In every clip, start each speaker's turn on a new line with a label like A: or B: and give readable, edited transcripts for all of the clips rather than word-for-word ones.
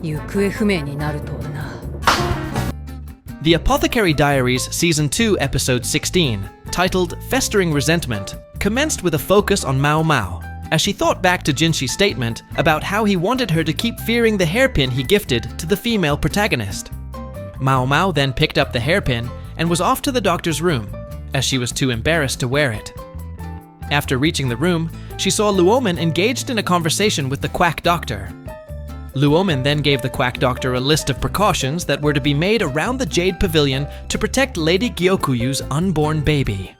A: 行方不明になるとはな。
B: The Apothecary Diaries Season 2 Episode 16, titled Festering Resentment, commenced with a focus on Maomao, as she thought back to Jinshi's statement about how he wanted her to keep fearing the hairpin he gifted to the female protagonist. Maomao then picked up the hairpin and was off to the doctor's room, as she was too embarrassed to wear it. After reaching the room, she saw Luomen engaged in a conversation with the quack doctor. Luomen then gave the quack doctor a list of precautions that were to be made around the Jade Pavilion to protect Lady Gyokuyu's unborn baby.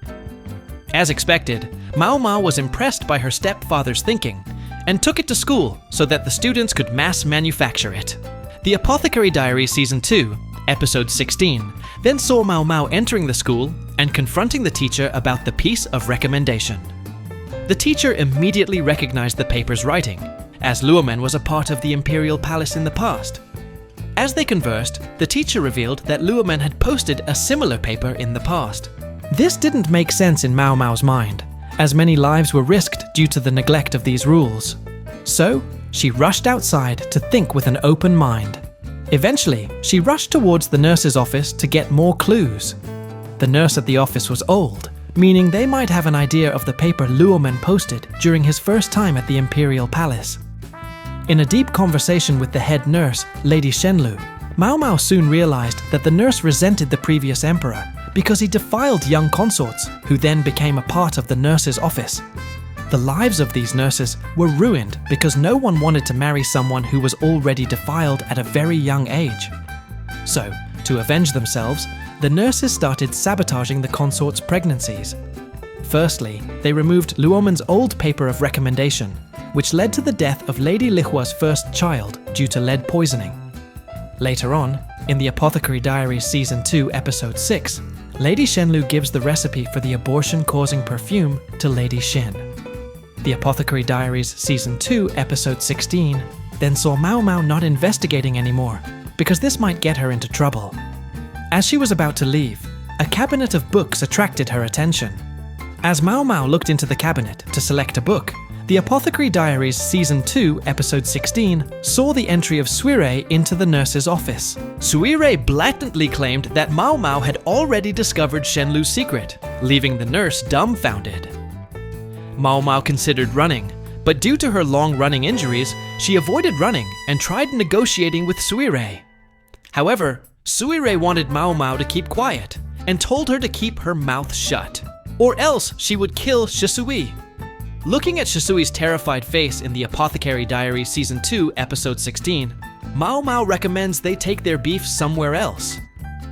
B: As expected, Maomao was impressed by her stepfather's thinking and took it to school so that the students could mass manufacture it. The Apothecary Diaries Season 2, Episode 16, then saw Maomao entering the school and confronting the teacher about the piece of recommendation. The teacher immediately recognized the paper's writing, as Luomen was a part of the Imperial Palace in the past. As they conversed, the teacher revealed that Luomen had posted a similar paper in the past. This didn't make sense in Maomao's mind, as many lives were risked due to the neglect of these rules. So, she rushed outside to think with an open mind. Eventually, she rushed towards the nurse's office to get more clues. The nurse at the office was old, meaning they might have an idea of the paper Luomen posted during his first time at the Imperial Palace. In a deep conversation with the head nurse, Lady Shenlu, Maomao soon realized that the nurse resented the previous emperor because he defiled young consorts, who then became a part of the nurse's office. The lives of these nurses were ruined because no one wanted to marry someone who was already defiled at a very young age. So, to avenge themselves, the nurses started sabotaging the consorts' pregnancies. Firstly, they removed Luomen's old paper of recommendation, which led to the death of Lady Lihua's first child due to lead poisoning. Later on, in the Apothecary Diaries Season 2 Episode 6, Lady Shenlu gives the recipe for the abortion-causing perfume to Lady Xin. The Apothecary Diaries Season 2 Episode 16 then saw Maomao not investigating anymore, because this might get her into trouble. As she was about to leave, a cabinet of books attracted her attention. As Maomao looked into the cabinet to select a book, the Apothecary Diaries Season 2 Episode 16 saw the entry of Suirei into the nurse's office. Suirei blatantly claimed that Maomao had already discovered Shenlu's secret, leaving the nurse dumbfounded. Maomao considered running, but due to her long-running injuries, she avoided running and tried negotiating with Suirei. However, Suirei wanted Maomao to keep quiet and told her to keep her mouth shut, or else she would kill Shishui. Looking at Shisui's terrified face in the Apothecary Diaries Season 2 Episode 16, Maomao recommends they take their beef somewhere else.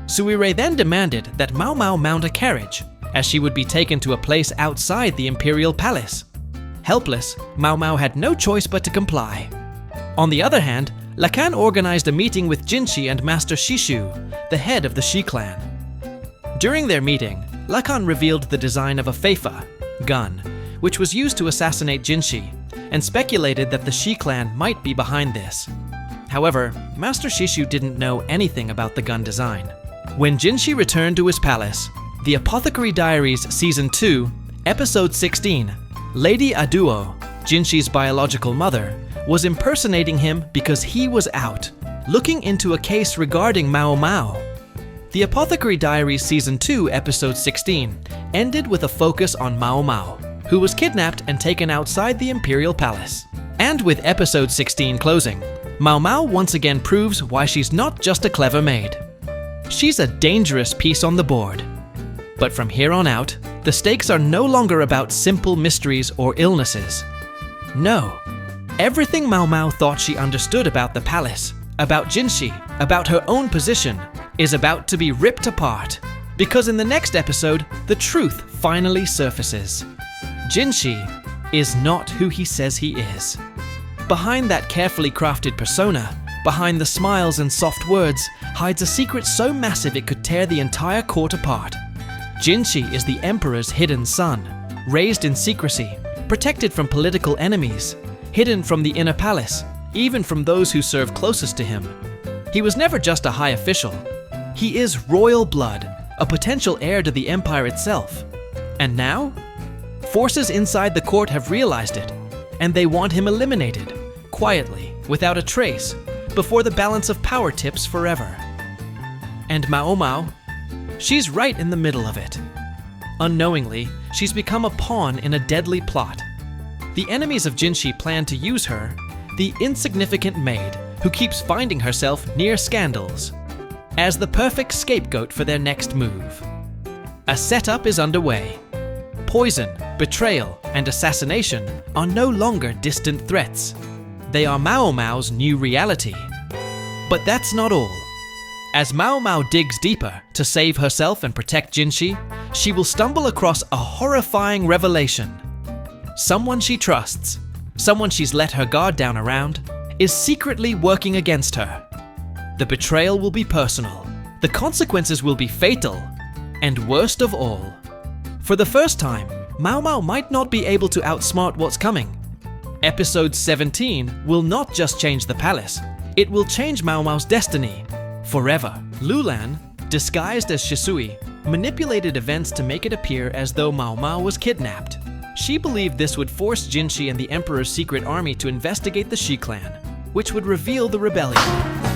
B: Suirei then demanded that Maomao mount a carriage, as she would be taken to a place outside the Imperial Palace. Helpless, Maomao had no choice but to comply. On the other hand, Lacan organized a meeting with Jinshi and Master Shishu, the head of the Shi clan. During their meeting, Lacan revealed the design of a feifa, gun, which was used to assassinate Jinshi, and speculated that the Shi clan might be behind this. However, Master Shishu didn't know anything about the gun design. When Jinshi returned to his palace, the Apothecary Diaries Season 2, Episode 16, Lady Aduo, Jinshi's biological mother, was impersonating him because he was out, looking into a case regarding Maomao. The Apothecary Diaries Season 2 Episode 16 ended with a focus on Maomao, who was kidnapped and taken outside the Imperial Palace. And with Episode 16 closing, Maomao once again proves why she's not just a clever maid. She's a dangerous piece on the board. But from here on out, the stakes are no longer about simple mysteries or illnesses. No. Everything Maomao thought she understood about the palace, about Jinshi, about her own position, is about to be ripped apart. Because in the next episode, the truth finally surfaces. Jinshi is not who he says he is. Behind that carefully crafted persona, behind the smiles and soft words, hides a secret so massive it could tear the entire court apart. Jinshi is the emperor's hidden son, raised in secrecy, protected from political enemies, hidden from the inner palace, even from those who serve closest to him. He was never just a high official. He is royal blood, a potential heir to the empire itself. And now? Forces inside the court have realized it, and they want him eliminated, quietly, without a trace, before the balance of power tips forever. And Maomao? She's right in the middle of it. Unknowingly, she's become a pawn in a deadly plot. The enemies of Jinshi plan to use her, the insignificant maid who keeps finding herself near scandals, as the perfect scapegoat for their next move. A setup is underway. Poison, betrayal, and assassination are no longer distant threats. They are Maomao's new reality. But that's not all. As Maomao digs deeper to save herself and protect Jinshi, she will stumble across a horrifying revelation. Someone she trusts, someone she's let her guard down around, is secretly working against her. The betrayal will be personal, the consequences will be fatal, and worst of all, for the first time, Maomao might not be able to outsmart what's coming. Episode 17 will not just change the palace, it will change Maomao's destiny forever. Lulan, disguised as Shishui, manipulated events to make it appear as though Maomao was kidnapped. She believed this would force Jinshi and the Emperor's secret army to investigate the Shi clan, which would reveal the rebellion.